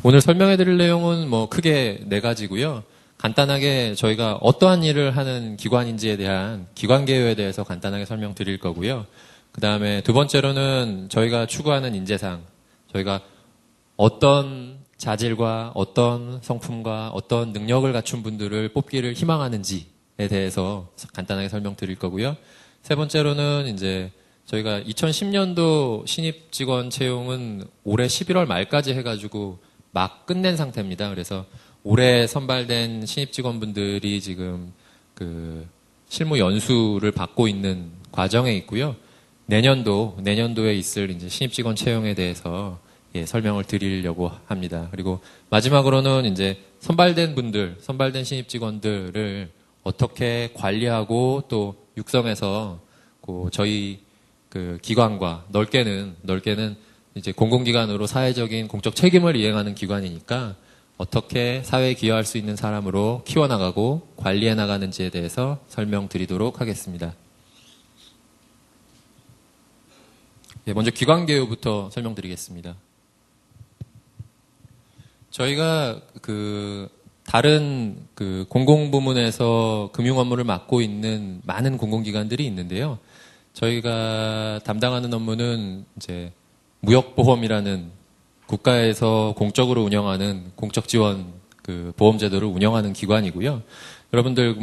오늘 설명해 드릴 내용은 뭐 크게 네 가지고요. 간단하게 저희가 어떠한 일을 하는 기관인지에 대한 기관 개요에 대해서 간단하게 설명드릴 거고요. 그 다음에 두 번째로는 저희가 추구하는 인재상, 저희가 어떤 자질과 어떤 성품과 어떤 능력을 갖춘 분들을 뽑기를 희망하는지에 대해서 간단하게 설명드릴 거고요. 세 번째로는 이제 저희가 2010년도 신입 직원 채용은 올해 11월 말까지 해가지고 막 끝낸 상태입니다. 그래서 올해 선발된 신입 직원분들이 지금 그 실무 연수를 받고 있는 과정에 있고요. 내년도에 있을 이제 신입 직원 채용에 대해서 설명을 드리려고 합니다. 그리고 마지막으로는 이제 선발된 신입 직원들을 어떻게 관리하고 또 육성해서 저희 그 기관과 넓게는 이제 공공기관으로 사회적인 공적 책임을 이행하는 기관이니까 어떻게 사회에 기여할 수 있는 사람으로 키워나가고 관리해 나가는지에 대해서 설명드리도록 하겠습니다. 먼저 기관 개요부터 설명드리겠습니다. 저희가 다른 공공부문에서 금융 업무를 맡고 있는 많은 공공기관들이 있는데요. 저희가 담당하는 업무는 이제 무역보험이라는 국가에서 공적으로 운영하는 공적 지원 보험제도를 운영하는 기관이고요. 여러분들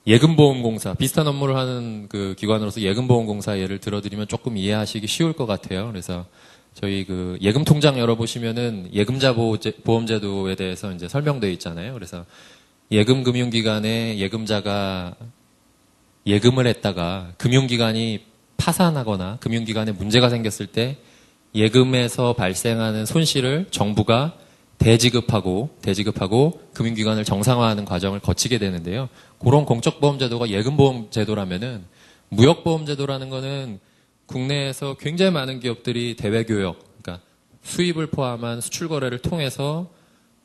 예금보험공사 비슷한 업무를 하는 기관으로서 예금보험공사 예를 들어드리면 조금 이해하시기 쉬울 것 같아요. 그래서 저희 예금 통장 열어보시면은 예금자 보험제도에 대해서 이제 설명되어 있잖아요. 그래서 예금금융기관에 예금자가 예금을 했다가 금융기관이 파산하거나 금융기관에 문제가 생겼을 때 예금에서 발생하는 손실을 정부가 대지급하고 금융기관을 정상화하는 과정을 거치게 되는데요. 그런 공적보험제도가 예금보험제도라면은 무역보험제도라는 거는 국내에서 굉장히 많은 기업들이 대외교역, 그러니까 수입을 포함한 수출 거래를 통해서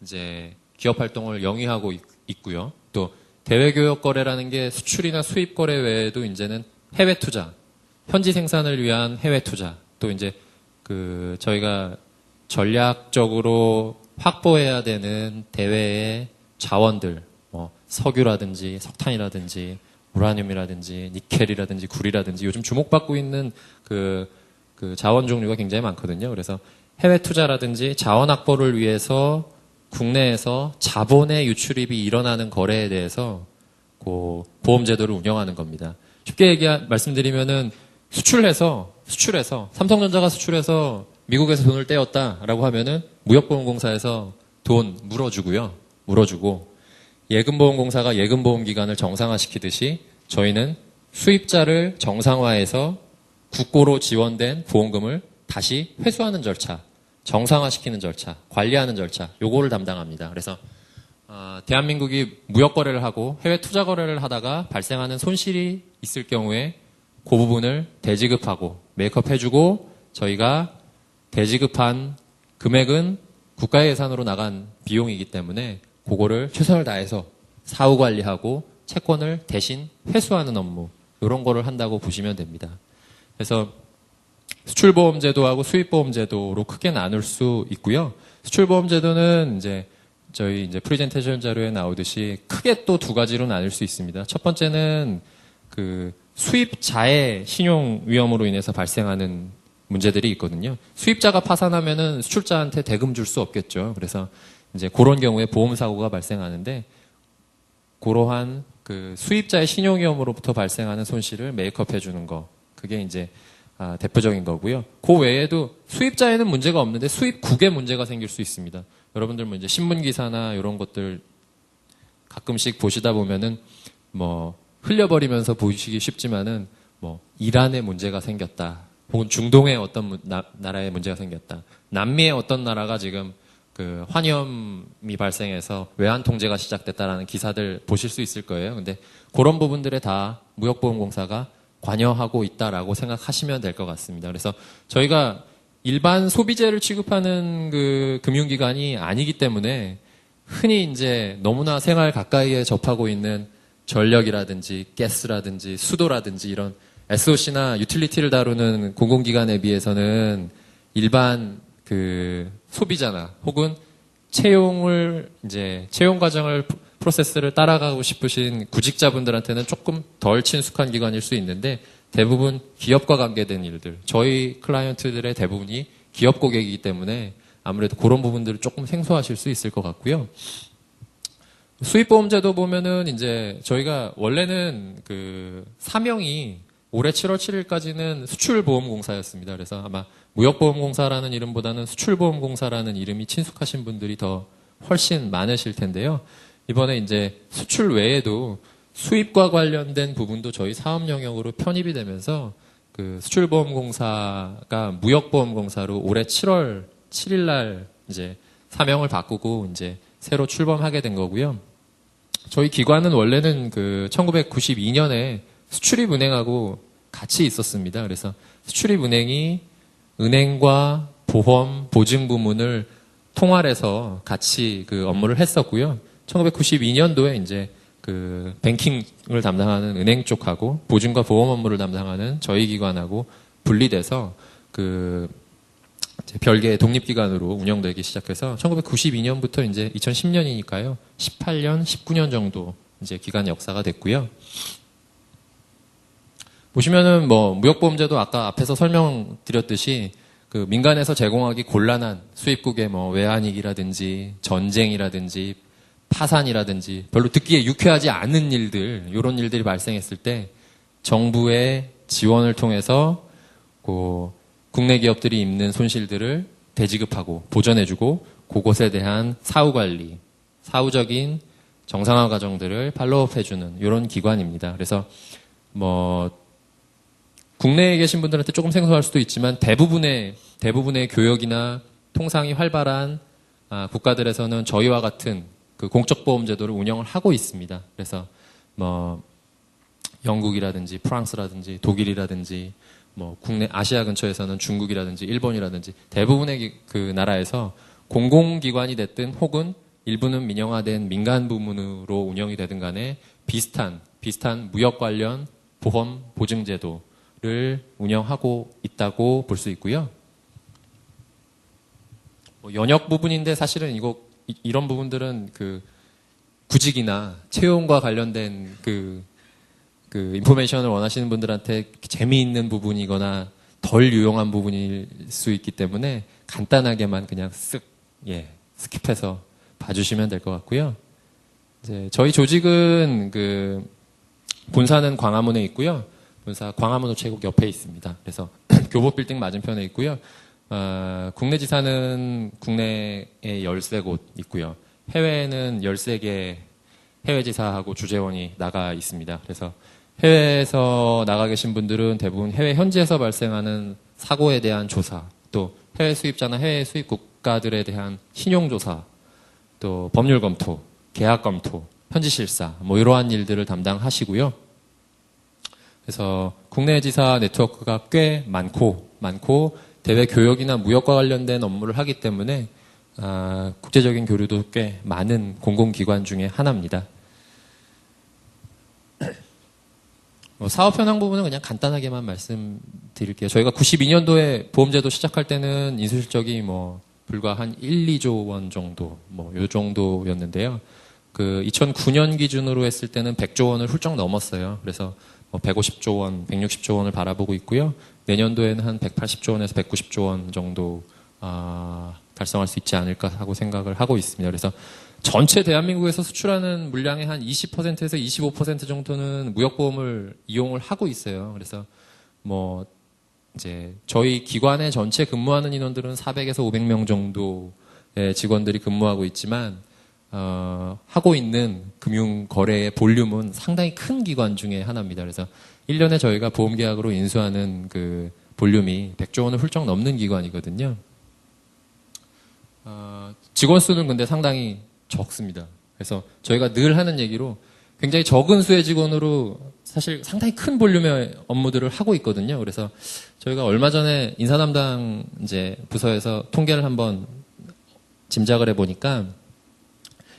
이제 기업 활동을 영위하고 있고요. 또 대외교역 거래라는 게 수출이나 수입 거래 외에도 이제는 해외 투자, 현지 생산을 위한 해외 투자, 또 이제 저희가 전략적으로 확보해야 되는 대외의 자원들, 석유라든지 석탄이라든지 우라늄이라든지 니켈이라든지 구리라든지 요즘 주목받고 있는 자원 종류가 굉장히 많거든요. 그래서 해외 투자라든지 자원 확보를 위해서 국내에서 자본의 유출입이 일어나는 거래에 대해서 보험제도를 운영하는 겁니다. 쉽게 말씀드리면은 수출해서 삼성전자가 수출해서 미국에서 돈을 떼었다라고 하면은 무역보험공사에서 돈 물어주고 예금보험공사가 예금보험기관을 정상화시키듯이 저희는 수입자를 정상화해서 국고로 지원된 보험금을 다시 회수하는 절차, 정상화시키는 절차, 관리하는 절차, 요거를 담당합니다. 그래서 대한민국이 무역거래를 하고 해외 투자거래를 하다가 발생하는 손실이 있을 경우에 그 부분을 대지급하고 메이크업해주고 저희가 대지급한 금액은 국가의 예산으로 나간 비용이기 때문에 그거를 최선을 다해서 사후 관리하고 채권을 대신 회수하는 업무 이런 거를 한다고 보시면 됩니다. 그래서 수출보험제도하고 수입보험제도로 크게 나눌 수 있고요. 수출보험제도는 저희 프레젠테이션 자료에 나오듯이 크게 또 두 가지로 나눌 수 있습니다. 첫 번째는 수입자의 신용 위험으로 인해서 발생하는 문제들이 있거든요. 수입자가 파산하면은 수출자한테 대금 줄 수 없겠죠. 그래서 이제 그런 경우에 보험사고가 발생하는데 그러한 수입자의 신용 위험으로부터 발생하는 손실을 메이크업 해주는 거. 그게 이제 대표적인 거고요. 그 외에도 수입자에는 문제가 없는데 수입국에 문제가 생길 수 있습니다. 여러분들 이제 신문기사나 이런 것들 가끔씩 보시다 보면은 흘려버리면서 보시기 쉽지만은 이란에 문제가 생겼다. 혹은 중동에 어떤 나라에 문제가 생겼다. 남미의 어떤 나라가 지금 환염이 발생해서 외환 통제가 시작됐다라는 기사들 보실 수 있을 거예요. 근데 그런 부분들에 다 무역보험공사가 관여하고 있다라고 생각하시면 될 것 같습니다. 그래서 저희가 일반 소비재를 취급하는 금융기관이 아니기 때문에 흔히 이제 너무나 생활 가까이에 접하고 있는 전력이라든지 가스라든지 수도라든지 이런 SOC나 유틸리티를 다루는 공공기관에 비해서는 일반 소비자나 혹은 채용 과정을 프로세스를 따라가고 싶으신 구직자분들한테는 조금 덜 친숙한 기관일 수 있는데 대부분 기업과 관계된 일들, 저희 클라이언트들의 대부분이 기업 고객이기 때문에 아무래도 그런 부분들을 조금 생소하실 수 있을 것 같고요. 수입보험제도 보면은 이제 저희가 원래는 그 사명이 올해 7월 7일까지는 수출보험공사였습니다. 그래서 아마 무역보험공사라는 이름보다는 수출보험공사라는 이름이 친숙하신 분들이 더 훨씬 많으실 텐데요. 이번에 이제 수출 외에도 수입과 관련된 부분도 저희 사업 영역으로 편입이 되면서 그 수출보험공사가 무역보험공사로 올해 7월 7일 날 이제 사명을 바꾸고 이제 새로 출범하게 된 거고요. 저희 기관은 원래는 그 1992년에 수출입은행하고 같이 있었습니다. 그래서 수출입은행이 은행과 보험, 보증 부문을 통할해서 같이 그 업무를 했었고요. 1992년도에 이제 그 뱅킹을 담당하는 은행 쪽하고 보증과 보험 업무를 담당하는 저희 기관하고 분리돼서 그 별개의 독립기관으로 운영되기 시작해서 1992년부터 이제 2010년이니까요. 18년, 19년 정도 이제 기간 역사가 됐고요. 보시면은 뭐 무역보험제도 아까 앞에서 설명드렸듯이 그 민간에서 제공하기 곤란한 수입국의 뭐 외환위기라든지 전쟁이라든지 파산이라든지 별로 듣기에 유쾌하지 않은 일들, 이런 일들이 발생했을 때 정부의 지원을 통해서 그 국내 기업들이 입는 손실들을 대지급하고 보전해주고 그것에 대한 사후관리, 사후적인 정상화 과정들을 팔로우업해주는 이런 기관입니다. 그래서 뭐 국내에 계신 분들한테 조금 생소할 수도 있지만 대부분의 교역이나 통상이 활발한 국가들에서는 저희와 같은 그 공적보험 제도를 운영을 하고 있습니다. 그래서 뭐 영국이라든지 프랑스라든지 독일이라든지 뭐 국내 아시아 근처에서는 중국이라든지 일본이라든지 대부분의 그 나라에서 공공기관이 됐든 혹은 일부는 민영화된 민간 부문으로 운영이 되든 간에 비슷한 무역 관련 보험 보증 제도를 운영하고 있다고 볼 수 있고요. 뭐 연역 부분인데 사실은 이런 부분들은 그 구직이나 채용과 관련된 그 인포메이션을 원하시는 분들한테 재미있는 부분이거나 덜 유용한 부분일 수 있기 때문에 간단하게만 그냥 스킵해서 봐주시면 될 것 같고요. 이제 저희 조직은 그 본사는 광화문에 있고요. 본사 광화문 우체국 옆에 있습니다. 그래서 교보빌딩 맞은편에 있고요. 국내 지사는 국내에 13곳 있고요. 해외에는 13개 해외지사하고 주재원이 나가 있습니다. 그래서 해외에서 나가 계신 분들은 대부분 해외 현지에서 발생하는 사고에 대한 조사, 또 해외 수입자나 해외 수입 국가들에 대한 신용조사, 또 법률 검토, 계약 검토, 현지 실사, 뭐 이러한 일들을 담당하시고요. 그래서 국내 지사 네트워크가 꽤 많고 대외 교역이나 무역과 관련된 업무를 하기 때문에 국제적인 교류도 꽤 많은 공공기관 중에 하나입니다. 사업 현황 부분은 그냥 간단하게만 말씀드릴게요. 저희가 92년도에 보험제도 시작할 때는 인수실적이 뭐 불과 한 1, 2조 원 정도, 뭐 요 정도였는데요. 그 2009년 기준으로 했을 때는 100조 원을 훌쩍 넘었어요. 그래서 뭐 150조 원, 160조 원을 바라보고 있고요. 내년도에는 한 180조 원에서 190조 원 정도 달성할 수 있지 않을까 하고 생각을 하고 있습니다. 그래서 전체 대한민국에서 수출하는 물량의 한 20%에서 25% 정도는 무역보험을 이용을 하고 있어요. 그래서 뭐 이제 저희 기관의 전체 근무하는 인원들은 400에서 500명 정도의 직원들이 근무하고 있지만 하고 있는 금융 거래의 볼륨은 상당히 큰 기관 중에 하나입니다. 그래서 1년에 저희가 보험 계약으로 인수하는 그 볼륨이 100조 원을 훌쩍 넘는 기관이거든요. 직원 수는 근데 상당히 적습니다. 그래서 저희가 늘 하는 얘기로 굉장히 적은 수의 직원으로 사실 상당히 큰 볼륨의 업무들을 하고 있거든요. 그래서 저희가 얼마 전에 인사 담당 이제 부서에서 통계를 한번 짐작을 해보니까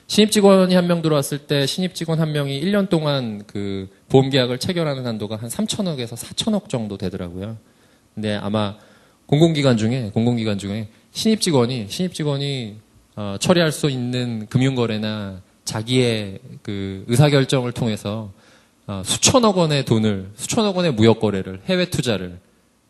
신입 직원이 한 명 들어왔을 때 신입 직원 한 명이 1년 동안 그 보험 계약을 체결하는 한도가 한 3천억에서 4천억 정도 되더라고요. 근데 아마 공공기관 중에 신입 직원이 처리할 수 있는 금융거래나 자기의 그 의사결정을 통해서 수천억 원의 무역 거래를, 해외 투자를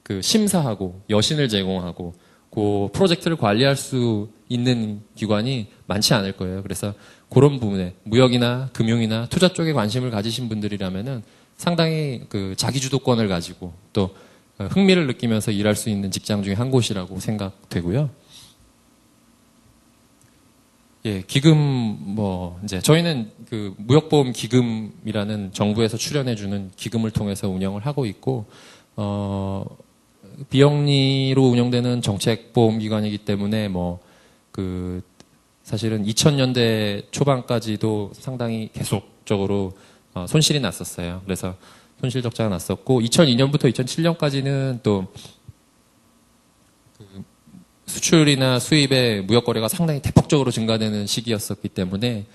그 심사하고 여신을 제공하고 그 프로젝트를 관리할 수 있는 기관이 많지 않을 거예요. 그래서 그런 부분에 무역이나 금융이나 투자 쪽에 관심을 가지신 분들이라면은 상당히 그 자기 주도권을 가지고 또 흥미를 느끼면서 일할 수 있는 직장 중에 한 곳이라고 생각되고요. 예, 기금 이제 저희는 그 무역보험 기금이라는 정부에서 출연해주는 기금을 통해서 운영을 하고 있고 비영리로 운영되는 정책보험기관이기 때문에 사실은 2000년대 초반까지도 상당히 계속적으로 손실이 났었어요. 그래서 손실 적자가 났었고 2002년부터 2007년까지는 또 수출이나 수입의 무역 거래가 상당히 대폭적으로 증가되는 시기였었기 때문에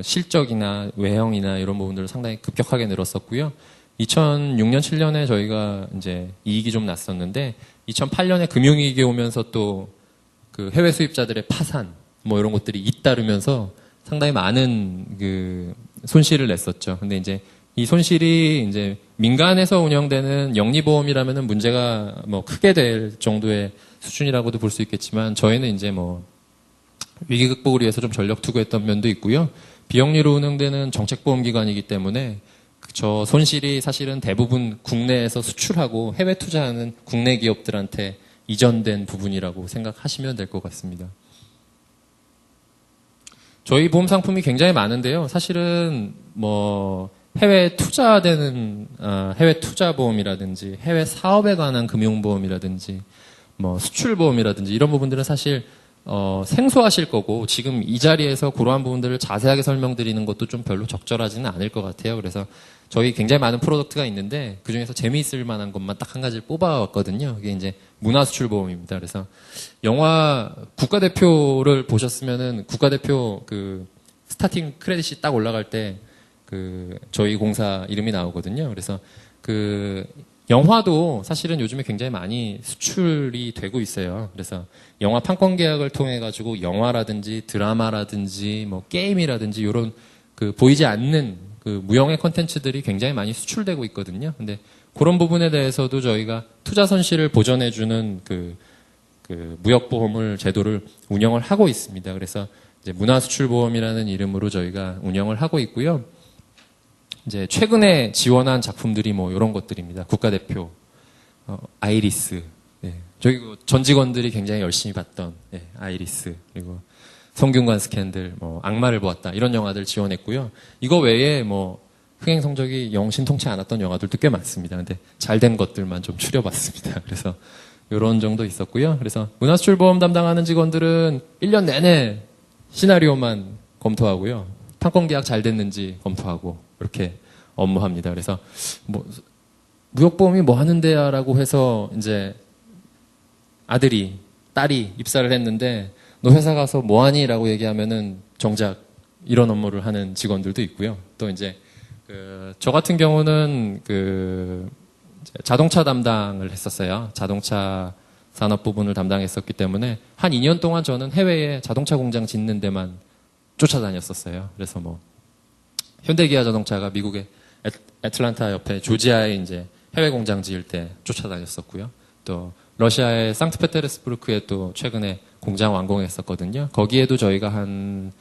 실적이나 외형이나 이런 부분들은 상당히 급격하게 늘었었고요. 2006년, 7년에 저희가 이제 이익이 좀 났었는데 2008년에 금융위기 오면서 또 그 해외 수입자들의 파산 이런 것들이 잇따르면서 상당히 많은 그 손실을 냈었죠. 근데 이제 이 손실이 이제 민간에서 운영되는 영리보험이라면은 문제가 크게 될 정도의 수준이라고도 볼 수 있겠지만 저희는 이제 위기 극복을 위해서 좀 전력 투구했던 면도 있고요. 비영리로 운영되는 정책보험기관이기 때문에 저 손실이 사실은 대부분 국내에서 수출하고 해외 투자하는 국내 기업들한테 이전된 부분이라고 생각하시면 될 것 같습니다. 저희 보험 상품이 굉장히 많은데요. 사실은 해외 투자되는 해외 투자보험이라든지 해외 사업에 관한 금융보험이라든지 수출보험이라든지 이런 부분들은 사실 생소하실 거고 지금 이 자리에서 그러한 부분들을 자세하게 설명드리는 것도 좀 별로 적절하지는 않을 것 같아요. 그래서 저희 굉장히 많은 프로덕트가 있는데 그중에서 재미있을 만한 것만 딱 한 가지를 뽑아왔거든요. 그게 이제 문화수출보험입니다. 그래서 영화 국가대표를 보셨으면은 국가대표 그 스타팅 크레딧이 딱 올라갈 때 그 저희 공사 이름이 나오거든요. 그래서 그 영화도 사실은 요즘에 굉장히 많이 수출이 되고 있어요. 그래서 영화 판권 계약을 통해 가지고 영화라든지 드라마라든지 게임이라든지 이런 그 보이지 않는 그 무형의 콘텐츠들이 굉장히 많이 수출되고 있거든요. 근데 그런 부분에 대해서도 저희가 투자 손실을 보전해주는 그 무역보험을 제도를 운영을 하고 있습니다. 그래서 이제 문화수출보험이라는 이름으로 저희가 운영을 하고 있고요. 이제 최근에 지원한 작품들이 이런 것들입니다. 국가대표, 아이리스, 저희 전 직원들이 굉장히 열심히 봤던 아이리스, 그리고 성균관 스캔들, 악마를 보았다 이런 영화들 지원했고요. 이거 외에 흥행 성적이 영 신통치 않았던 영화들도 꽤 많습니다. 근데 잘된 것들만 좀 추려봤습니다. 그래서 이런 정도 있었고요. 그래서 문화수출보험 담당하는 직원들은 1년 내내 시나리오만 검토하고요. 판권 계약 잘 됐는지 검토하고 이렇게 업무합니다. 그래서 무역보험이 뭐 하는데야라고 해서 이제 아들이 딸이 입사를 했는데 너 회사 가서 뭐 하니라고 얘기하면은 정작 이런 업무를 하는 직원들도 있고요. 또 이제 저 같은 경우는 자동차 담당을 했었어요. 자동차 산업 부분을 담당했었기 때문에 한 2년 동안 저는 해외에 자동차 공장 짓는 데만 쫓아다녔었어요. 그래서 현대기아 자동차가 미국의 애틀란타 옆에 조지아에 이제 해외 공장 지을 때 쫓아다녔었고요. 또 러시아의 상트페테르스부르크에 또 최근에 공장 완공했었거든요. 거기에도 저희가 한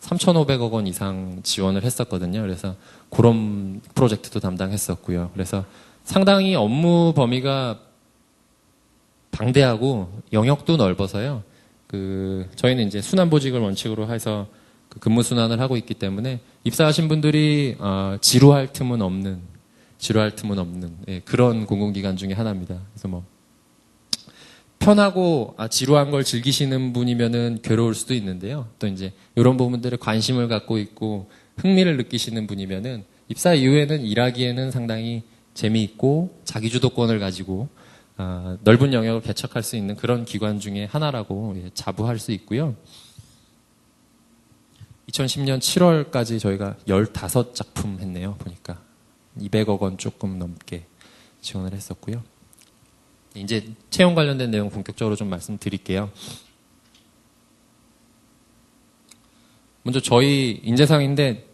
3,500억 원 이상 지원을 했었거든요. 그래서 그런 프로젝트도 담당했었고요. 그래서 상당히 업무 범위가 방대하고 영역도 넓어서요. 저희는 이제 순환보직을 원칙으로 해서 근무 순환을 하고 있기 때문에 입사하신 분들이 지루할 틈은 없는 그런 공공기관 중에 하나입니다. 그래서 편하고 지루한 걸 즐기시는 분이면은 괴로울 수도 있는데요. 또 이제 이런 부분들에 관심을 갖고 있고 흥미를 느끼시는 분이면은 입사 이후에는 일하기에는 상당히 재미있고 자기 주도권을 가지고 넓은 영역을 개척할 수 있는 그런 기관 중에 하나라고 자부할 수 있고요. 2010년 7월까지 저희가 15작품 했네요. 보니까 200억 원 조금 넘게 지원을 했었고요. 이제 채용 관련된 내용 본격적으로 좀 말씀드릴게요. 먼저 저희 인재상인데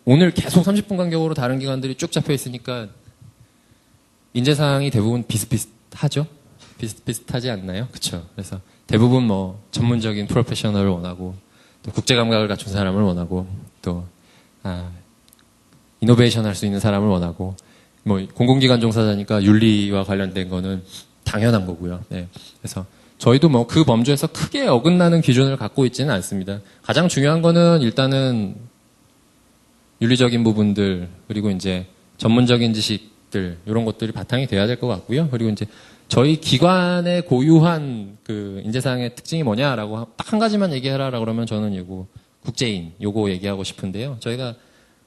오늘 계속 30분 간격으로 다른 기관들이 쭉 잡혀 있으니까 인재상이 대부분 비슷비슷하죠? 비슷비슷하지 않나요? 그쵸? 그래서 대부분 뭐 전문적인 프로페셔널을 원하고 또 국제 감각을 갖춘 사람을 원하고 또 이노베이션 할 수 있는 사람을 원하고 뭐 공공기관 종사자니까 윤리와 관련된 거는 당연한 거고요. 네. 그래서 저희도 뭐 그 범주에서 크게 어긋나는 기준을 갖고 있지는 않습니다. 가장 중요한 거는 일단은 윤리적인 부분들 그리고 이제 전문적인 지식들 이런 것들이 바탕이 돼야 될 것 같고요. 그리고 이제 저희 기관의 고유한 그 인재상의 특징이 뭐냐라고 딱 한 가지만 얘기해라라고 그러면 저는 이거 국제인 요거 얘기하고 싶은데요. 저희가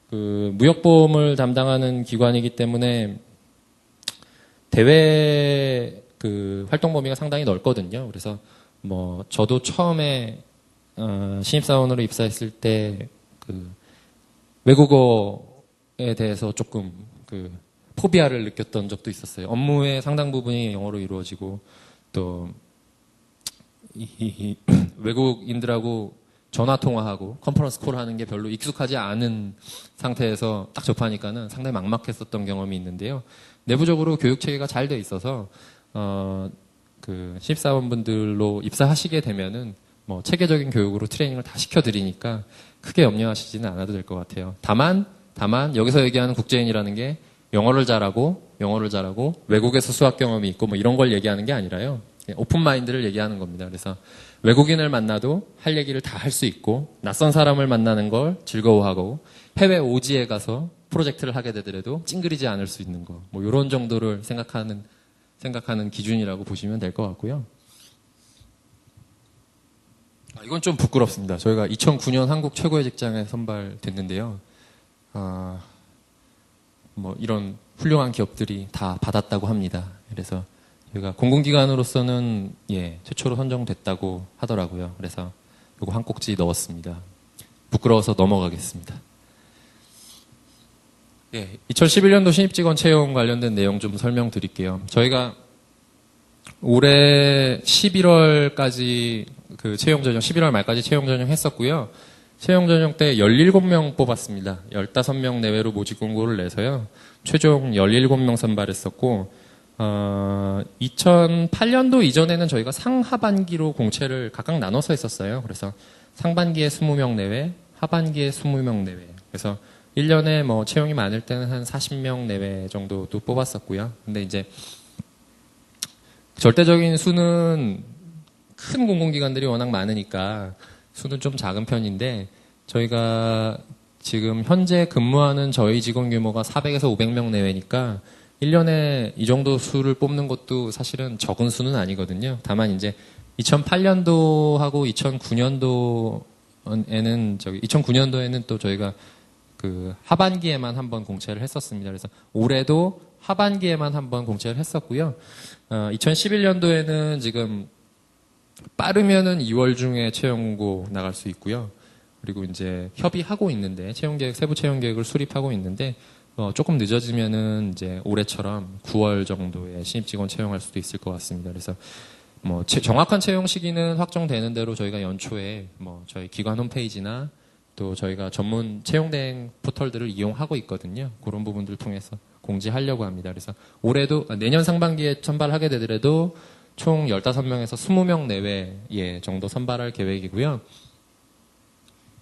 그 무역보험을 담당하는 기관이기 때문에 대외 그 활동 범위가 상당히 넓거든요. 그래서 뭐 저도 처음에 신입사원으로 입사했을 때 그 외국어에 대해서 조금 그 포비아를 느꼈던 적도 있었어요. 업무의 상당 부분이 영어로 이루어지고 또 외국인들하고 전화 통화하고 컨퍼런스 콜 하는 게 별로 익숙하지 않은 상태에서 딱 접하니까는 상당히 막막했었던 경험이 있는데요. 내부적으로 교육 체계가 잘 돼 있어서 그 신입사원분들로 입사하시게 되면은 뭐 체계적인 교육으로 트레이닝을 다 시켜드리니까 크게 염려하시지는 않아도 될 것 같아요. 다만 여기서 얘기하는 국제인이라는 게 영어를 잘하고 외국에서 수학 경험이 있고 뭐 이런 걸 얘기하는 게 아니라요. 오픈 마인드를 얘기하는 겁니다. 그래서 외국인을 만나도 할 얘기를 다 할 수 있고 낯선 사람을 만나는 걸 즐거워하고 해외 오지에 가서 프로젝트를 하게 되더라도 찡그리지 않을 수 있는 거. 뭐 이런 정도를 생각하는 기준이라고 보시면 될 것 같고요. 이건 좀 부끄럽습니다. 저희가 2009년 한국 최고의 직장에 선발됐는데요. 뭐 이런 훌륭한 기업들이 다 받았다고 합니다. 그래서 저희가 공공기관으로서는 최초로 선정됐다고 하더라고요. 그래서 이거 한 꼭지 넣었습니다. 부끄러워서 넘어가겠습니다. 2011년도 신입직원 채용 관련된 내용 좀 설명드릴게요. 저희가 올해 11월까지 그 채용 전형, 11월 말까지 채용 전형 했었고요. 채용 전형 때 17명 뽑았습니다. 15명 내외로 모집 공고를 내서요. 최종 17명 선발했었고 2008년도 이전에는 저희가 상하반기로 공채를 각각 나눠서 했었어요. 그래서 상반기에 20명 내외, 하반기에 20명 내외. 그래서 1년에 뭐 채용이 많을 때는 한 40명 내외 정도도 뽑았었고요. 근데 이제 절대적인 수는 큰 공공기관들이 워낙 많으니까 수는 좀 작은 편인데 저희가 지금 현재 근무하는 저희 직원 규모가 400에서 500명 내외니까 1년에 이 정도 수를 뽑는 것도 사실은 적은 수는 아니거든요. 다만 이제 2008년도하고 2009년도에는 또 저희가 그 하반기에만 한번 공채를 했었습니다. 그래서 올해도 하반기에만 한번 공채를 했었고요. 2011년도에는 지금 빠르면은 2월 중에 채용 공고 나갈 수 있고요. 그리고 이제 협의하고 있는데 세부 채용 계획을 수립하고 있는데 조금 늦어지면은 이제 올해처럼 9월 정도에 신입 직원 채용할 수도 있을 것 같습니다. 그래서 뭐 정확한 채용 시기는 확정되는 대로 저희가 연초에 뭐 저희 기관 홈페이지나 또 저희가 전문 채용 대행 포털들을 이용하고 있거든요. 그런 부분들 통해서 공지하려고 합니다. 그래서 올해도 내년 상반기에 선발하게 되더라도 총 15명에서 20명 내외 정도 선발할 계획이고요.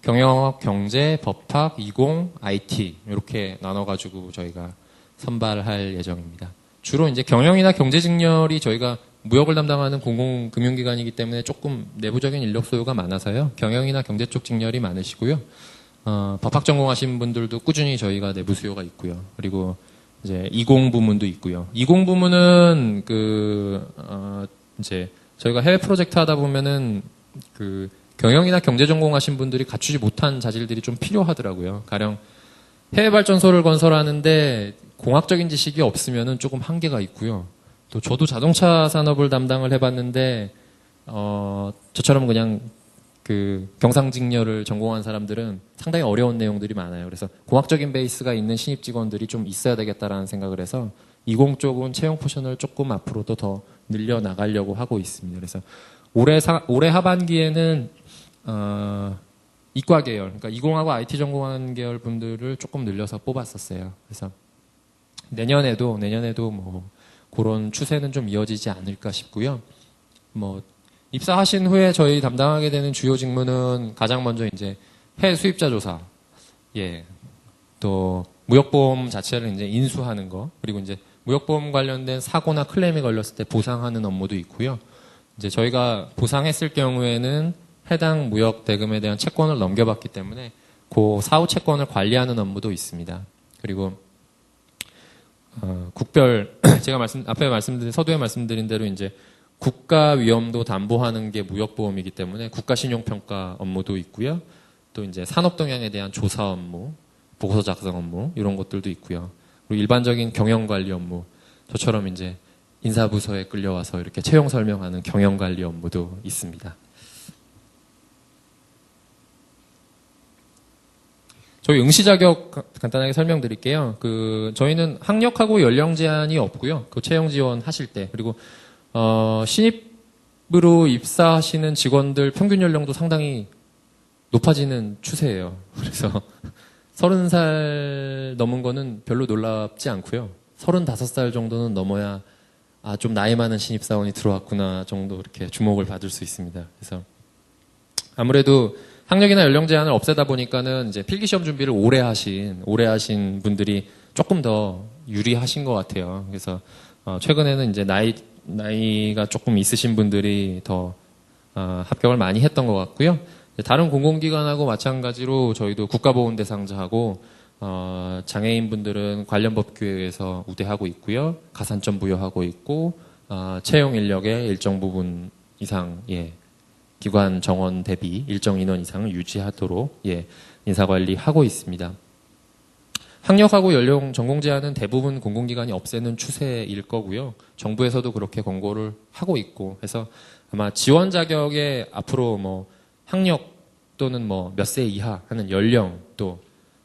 경영학, 경제, 법학, 이공, IT 이렇게 나눠가지고 저희가 선발할 예정입니다. 주로 이제 경영이나 경제 직렬이 저희가 무역을 담당하는 공공금융기관이기 때문에 조금 내부적인 인력 소요가 많아서요. 경영이나 경제 쪽 직렬이 많으시고요. 법학 전공하신 분들도 꾸준히 저희가 내부 수요가 있고요. 그리고 이제 이공 부문도 있고요. 이공 부문은 이제 저희가 해외 프로젝트 하다 보면은 경영이나 경제 전공하신 분들이 갖추지 못한 자질들이 좀 필요하더라고요. 가령 해외 발전소를 건설하는데 공학적인 지식이 없으면은 조금 한계가 있고요. 또 저도 자동차 산업을 담당을 해봤는데 저처럼 그냥 경상직렬을 전공한 사람들은 상당히 어려운 내용들이 많아요. 그래서 공학적인 베이스가 있는 신입 직원들이 좀 있어야 되겠다라는 생각을 해서 20 쪽은 채용 포션을 조금 앞으로도 더 늘려 나가려고 하고 있습니다. 그래서 올해 하반기에는 이과 계열, 그러니까 이공하고 IT 전공하는 계열 분들을 조금 늘려서 뽑았었어요. 그래서 내년에도 뭐 그런 추세는 좀 이어지지 않을까 싶고요. 뭐 입사하신 후에 저희 담당하게 되는 주요 직무는 가장 먼저 이제 해외 수입자 조사, 예, 또 무역보험 자체를 이제 인수하는 거, 그리고 이제 무역보험 관련된 사고나 클레임이 걸렸을 때 보상하는 업무도 있고요. 이제 저희가 보상했을 경우에는 해당 무역 대금에 대한 채권을 넘겨받기 때문에 그 사후 채권을 관리하는 업무도 있습니다. 그리고 국별 제가 앞에 말씀드린 서두에 말씀드린 대로 이제 국가 위험도 담보하는 게 무역보험이기 때문에 국가신용평가 업무도 있고요. 또 이제 산업동향에 대한 조사 업무, 보고서 작성 업무 이런 것들도 있고요. 그리고 일반적인 경영관리 업무, 저처럼 이제 인사부서에 끌려와서 이렇게 채용 설명하는 경영관리 업무도 있습니다. 저희 응시 자격 간단하게 설명드릴게요. 저희는 학력하고 연령 제한이 없고요. 그 채용 지원 하실 때, 그리고 신입으로 입사하시는 직원들 평균 연령도 상당히 높아지는 추세예요. 그래서 30살 넘은 거는 별로 놀랍지 않고요. 35살 정도는 넘어야 좀 나이 많은 신입사원이 들어왔구나 정도 이렇게 주목을 받을 수 있습니다. 그래서 아무래도 학력이나 연령 제한을 없애다 보니까는 이제 필기시험 준비를 오래 하신 분들이 조금 더 유리하신 것 같아요. 그래서 최근에는 이제 나이가 조금 있으신 분들이 더 합격을 많이 했던 것 같고요. 다른 공공기관하고 마찬가지로 저희도 국가보훈 대상자하고 장애인분들은 관련 법규에서 우대하고 있고요. 가산점 부여하고 있고 채용 인력의 일정 부분 이상 기관 정원 대비 일정 인원 이상을 유지하도록 인사관리하고 있습니다. 학력하고 연령 전공 제한은 대부분 공공기관이 없애는 추세일 거고요. 정부에서도 그렇게 권고를 하고 있고 해서 아마 지원 자격에 앞으로 뭐 학력 또는 뭐 몇 세 이하 하는 연령 또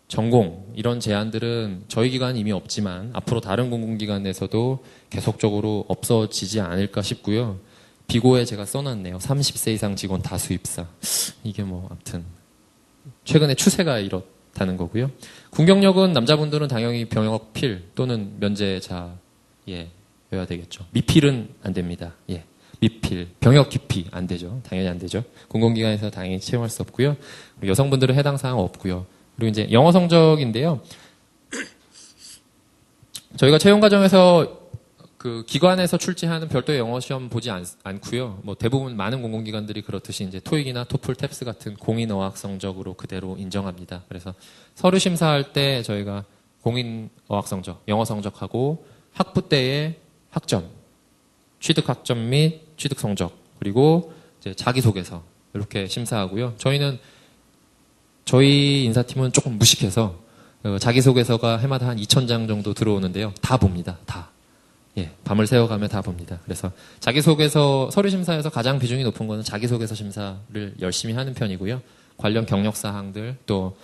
전공 이런 제한들은 저희 기관은 이미 없지만 앞으로 다른 공공기관에서도 계속적으로 없어지지 않을까 싶고요. 비고에 제가 써놨네요. 30세 이상 직원 다수 입사. 이게 뭐 아무튼 최근에 추세가 이렇다는 거고요. 군경력은 남자분들은 당연히 병역 필 또는 면제자여야 되겠죠. 미필은 안 됩니다. 미필, 병역 기피 안 되죠. 당연히 안 되죠. 공공기관에서 당연히 채용할 수 없고요. 그리고 여성분들은 해당 사항 없고요. 그리고 이제 영어 성적인데요. 저희가 채용 과정에서 기관에서 출제하는 별도의 영어 시험 보지 않고요. 뭐 대부분 많은 공공기관들이 그렇듯이 이제 토익이나 토플, 탭스 같은 공인 어학 성적으로 그대로 인정합니다. 그래서 서류 심사할 때 저희가 공인 어학 성적, 영어 성적하고 학부 때의 학점, 취득 학점 및 취득 성적, 그리고 이제 자기소개서 이렇게 심사하고요. 저희 인사팀은 조금 무식해서 자기소개서가 해마다 한 2,000장 정도 들어오는데요. 다 봅니다. 다. 밤을 새워가며 다 봅니다. 그래서 자기소개서 서류 심사에서 가장 비중이 높은 거는 자기소개서 심사를 열심히 하는 편이고요. 관련 경력 사항들 또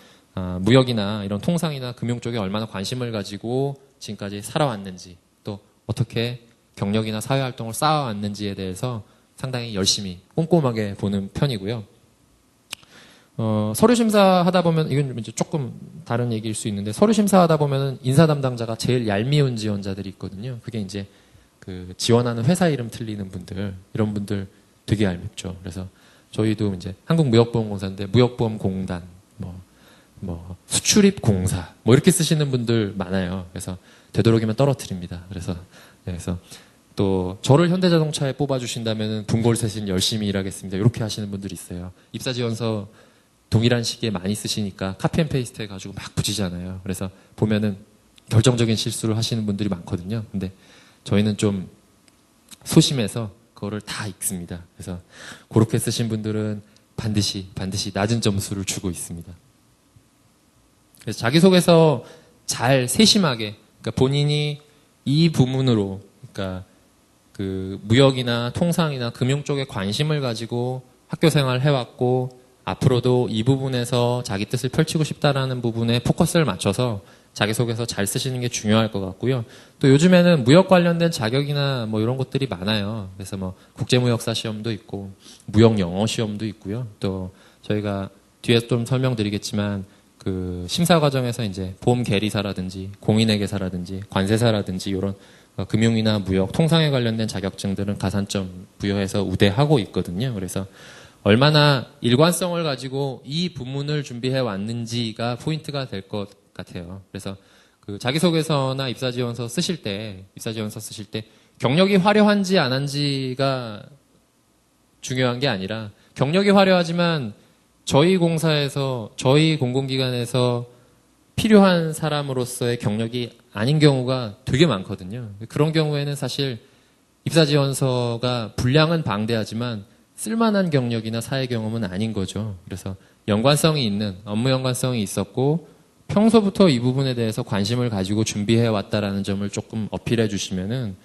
무역이나 이런 통상이나 금융 쪽에 얼마나 관심을 가지고 지금까지 살아왔는지 또 어떻게 경력이나 사회활동을 쌓아왔는지에 대해서 상당히 열심히 꼼꼼하게 보는 편이고요. 서류 심사하다 보면 이건 이제 조금 다른 얘기일 수 있는데 서류 심사하다 보면은 인사 담당자가 제일 얄미운 지원자들이 있거든요. 그게 이제 지원하는 회사 이름 틀리는 분들 이런 분들 되게 얄밉죠. 그래서 저희도 이제 한국무역보험공사인데 무역보험공단 뭐 수출입공사 뭐 이렇게 쓰시는 분들 많아요. 그래서 되도록이면 떨어뜨립니다. 그래서 또 저를 현대자동차에 뽑아주신다면 분골쇄신 열심히 일하겠습니다. 이렇게 하시는 분들이 있어요. 입사지원서 동일한 시기에 많이 쓰시니까 카피앤페이스트 해가지고 막 붙이잖아요. 그래서 보면은 결정적인 실수를 하시는 분들이 많거든요. 근데 저희는 좀 소심해서 그거를 다 읽습니다. 그래서 그렇게 쓰신 분들은 반드시 낮은 점수를 주고 있습니다. 그래서 자기소개서 잘 세심하게, 그러니까 본인이 이 부문으로, 그러니까 무역이나 통상이나 금융 쪽에 관심을 가지고 학교 생활을 해왔고 앞으로도 이 부분에서 자기 뜻을 펼치고 싶다라는 부분에 포커스를 맞춰서 자기소개서 잘 쓰시는 게 중요할 것 같고요. 또 요즘에는 무역 관련된 자격이나 뭐 이런 것들이 많아요. 그래서 뭐 국제무역사 시험도 있고 무역 영어 시험도 있고요. 또 저희가 뒤에 좀 설명드리겠지만 그 심사 과정에서 이제 보험 계리사라든지 공인회계사라든지 관세사라든지 이런 금융이나 무역, 통상에 관련된 자격증들은 가산점 부여해서 우대하고 있거든요. 그래서 얼마나 일관성을 가지고 이 부문을 준비해 왔는지가 포인트가 될 것 같아요. 그래서 그 자기소개서나 입사지원서 쓰실 때 경력이 화려한지 안 한지가 중요한 게 아니라 경력이 화려하지만 저희 공사에서, 저희 공공기관에서 필요한 사람으로서의 경력이 아닌 경우가 되게 많거든요. 그런 경우에는 사실 입사지원서가 분량은 방대하지만 쓸만한 경력이나 사회 경험은 아닌 거죠. 그래서 연관성이 있는, 업무 연관성이 있었고 평소부터 이 부분에 대해서 관심을 가지고 준비해 왔다라는 점을 조금 어필해 주시면은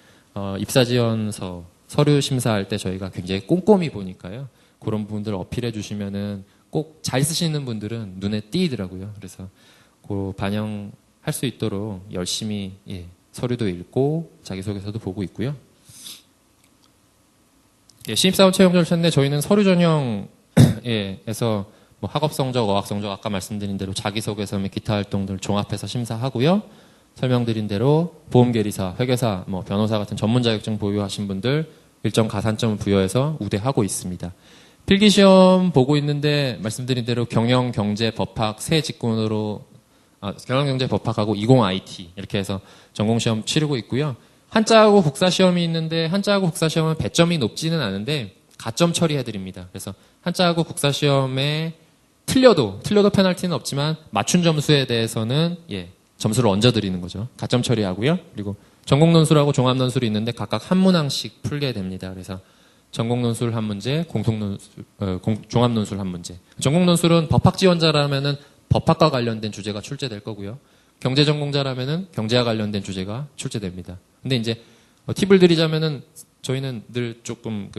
입사지원서 서류 심사할 때 저희가 굉장히 꼼꼼히 보니까요. 그런 부분들 어필해 주시면은 꼭 잘 쓰시는 분들은 눈에 띄더라고요. 그래서 그 반영할 수 있도록 열심히 서류도 읽고 자기소개서도 보고 있고요. 신입사원 채용 절차인데 저희는 서류 전형에서 뭐 학업 성적, 어학 성적 아까 말씀드린 대로 자기소개서 및 기타 활동들 종합해서 심사하고요. 설명드린 대로 보험계리사, 회계사, 뭐 변호사 같은 전문 자격증 보유하신 분들 일정 가산점을 부여해서 우대하고 있습니다. 필기시험 보고 있는데 말씀드린 대로 경영, 경제, 법학 세 직군으로 경영, 경제, 법학하고 20IT 이렇게 해서 전공시험 치르고 있고요. 한자하고 국사시험이 있는데 한자하고 국사시험은 배점이 높지는 않은데 가점 처리해드립니다. 그래서 한자하고 국사시험에 틀려도 페널티는 없지만 맞춘 점수에 대해서는 점수를 얹어드리는 거죠. 가점 처리하고요. 그리고 전공논술하고 종합논술이 있는데 각각 한 문항씩 풀게 됩니다. 그래서 전공논술 한 문제, 종합논술 한 문제. 전공논술은 법학 지원자라면은 법학과 관련된 주제가 출제될 거고요. 경제 전공자라면은 경제와 관련된 주제가 출제됩니다. 근데 이제 팁을 드리자면은 저희는 늘 조금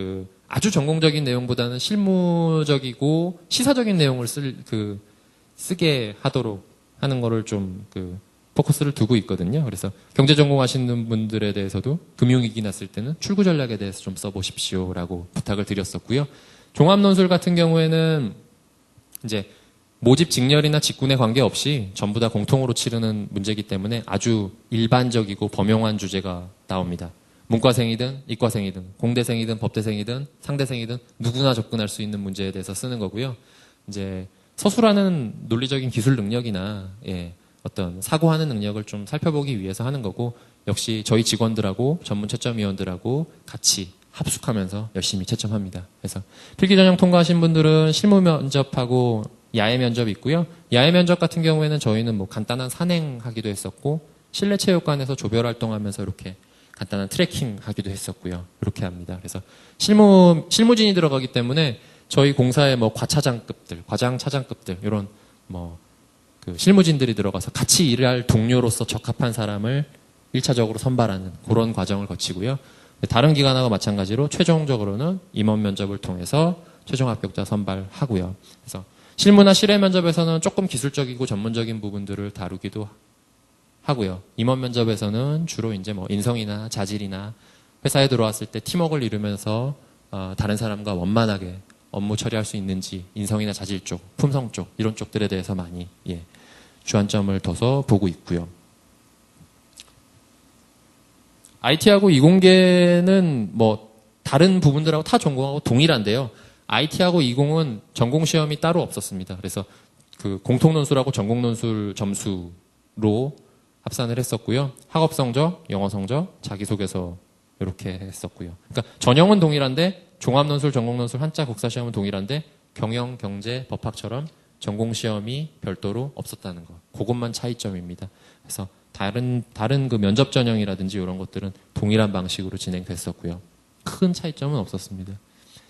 아주 전공적인 내용보다는 실무적이고 시사적인 내용을 쓰게 하도록 하는 거를 좀 포커스를 두고 있거든요. 그래서 경제 전공하시는 분들에 대해서도 금융위기 났을 때는 출구 전략에 대해서 좀 써보십시오라고 부탁을 드렸었고요. 종합논술 같은 경우에는 이제 모집 직렬이나 직군에 관계없이 전부 다 공통으로 치르는 문제이기 때문에 아주 일반적이고 범용한 주제가 나옵니다. 문과생이든 이과생이든 공대생이든 법대생이든 상대생이든 누구나 접근할 수 있는 문제에 대해서 쓰는 거고요. 이제 서술하는 논리적인 기술 능력이나 어떤 사고하는 능력을 좀 살펴보기 위해서 하는 거고 역시 저희 직원들하고 전문 채점위원들하고 같이 합숙하면서 열심히 채점합니다. 그래서 필기전형 통과하신 분들은 실무 면접하고 야외 면접이 있고요. 야외 면접 같은 경우에는 저희는 뭐 간단한 산행하기도 했었고 실내 체육관에서 조별 활동하면서 이렇게 간단한 트레킹 하기도 했었고요. 이렇게 합니다. 그래서 실무진이 들어가기 때문에 저희 공사의 뭐 과차장급들, 과장 차장급들 이런 실무진들이 들어가서 같이 일할 동료로서 적합한 사람을 1차적으로 선발하는 그런 과정을 거치고요. 다른 기관하고 마찬가지로 최종적으로는 임원 면접을 통해서 최종 합격자 선발하고요. 그래서 실무나 실외 면접에서는 조금 기술적이고 전문적인 부분들을 다루기도 하고요. 임원 면접에서는 주로 이제 인성이나 자질이나 회사에 들어왔을 때 팀워크를 이루면서 다른 사람과 원만하게 업무 처리할 수 있는지 인성이나 자질 쪽, 품성 쪽 이런 쪽들에 대해서 많이 주안점을 둬서 보고 있고요. IT하고 이공계는 다른 부분들하고 타 전공하고 동일한데요. IT하고 이공은 전공 시험이 따로 없었습니다. 그래서 공통논술하고 전공논술 점수로 합산을 했었고요. 학업 성적, 영어 성적, 자기소개서 이렇게 했었고요. 그러니까 전형은 동일한데 종합논술, 전공논술, 한자, 국사시험은 동일한데 경영, 경제, 법학처럼 전공시험이 별도로 없었다는 것. 그것만 차이점입니다. 그래서 다른 면접 전형이라든지 이런 것들은 동일한 방식으로 진행됐었고요. 큰 차이점은 없었습니다.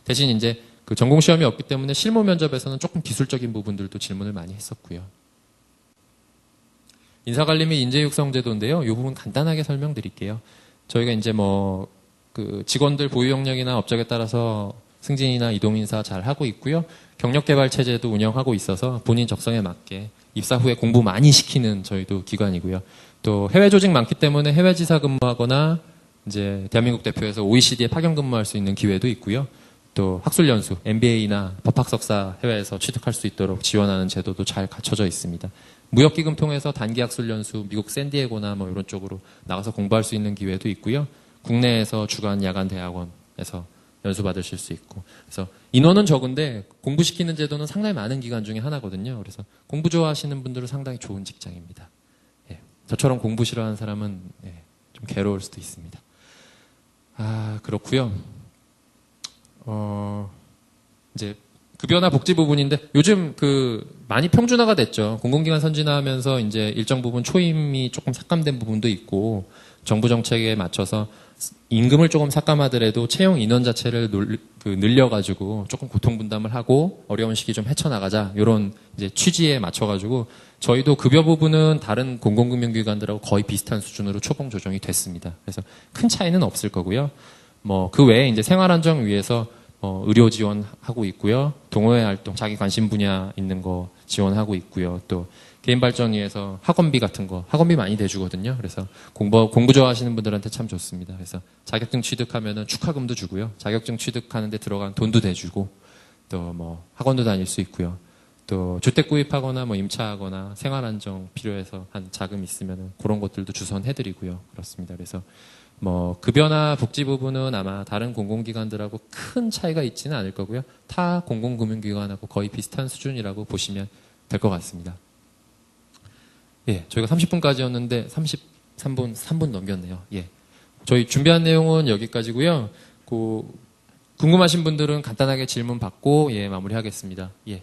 대신 이제 전공시험이 없기 때문에 실무 면접에서는 조금 기술적인 부분들도 질문을 많이 했었고요. 인사관리 및 인재육성제도인데요. 이 부분 간단하게 설명드릴게요. 저희가 이제 직원들 보유 역량이나 업적에 따라서 승진이나 이동 인사 잘 하고 있고요. 경력 개발 체제도 운영하고 있어서 본인 적성에 맞게 입사 후에 공부 많이 시키는 저희도 기관이고요. 또 해외 조직 많기 때문에 해외 지사 근무하거나 이제 대한민국 대표에서 OECD에 파견 근무할 수 있는 기회도 있고요. 또 학술 연수, MBA나 법학 석사 해외에서 취득할 수 있도록 지원하는 제도도 잘 갖춰져 있습니다. 무역기금 통해서 단기 학술 연수, 미국 샌디에고나 뭐 이런 쪽으로 나가서 공부할 수 있는 기회도 있고요. 국내에서 주간, 야간 대학원에서 연수 받으실 수 있고. 그래서 인원은 적은데 공부시키는 제도는 상당히 많은 기관 중에 하나거든요. 그래서 공부 좋아하시는 분들은 상당히 좋은 직장입니다. 예. 저처럼 공부 싫어하는 사람은 좀 괴로울 수도 있습니다. 그렇고요. 이제 급여나 복지 부분인데 요즘 많이 평준화가 됐죠. 공공기관 선진화하면서 이제 일정 부분 초임이 조금 삭감된 부분도 있고 정부 정책에 맞춰서 임금을 조금 삭감하더라도 채용 인원 자체를 늘려가지고 조금 고통 분담을 하고 어려운 시기 좀 헤쳐나가자 이런 이제 취지에 맞춰가지고 저희도 급여 부분은 다른 공공금융기관들하고 거의 비슷한 수준으로 초봉 조정이 됐습니다. 그래서 큰 차이는 없을 거고요. 뭐 그 외에 이제 생활안정 위해서 의료 지원하고 있고요. 동호회 활동, 자기 관심 분야 있는 거 지원하고 있고요. 또 개인 발전 위해서 학원비 같은 거, 학원비 많이 내주거든요. 그래서 공부 좋아하시는 분들한테 참 좋습니다. 그래서 자격증 취득하면은 축하금도 주고요. 자격증 취득하는데 들어간 돈도 대주고, 또 뭐 학원도 다닐 수 있고요. 또 주택 구입하거나 뭐 임차하거나 생활안정 필요해서 한 자금 있으면은 그런 것들도 주선해드리고요. 그렇습니다. 그래서 뭐 급여나 복지 부분은 아마 다른 공공기관들하고 큰 차이가 있지는 않을 거고요. 타 공공금융기관하고 거의 비슷한 수준이라고 보시면 될 것 같습니다. 예, 저희가 30분까지였는데 3분 넘겼네요. 예. 저희 준비한 내용은 여기까지고요. 궁금하신 분들은 간단하게 질문 받고 마무리하겠습니다. 예.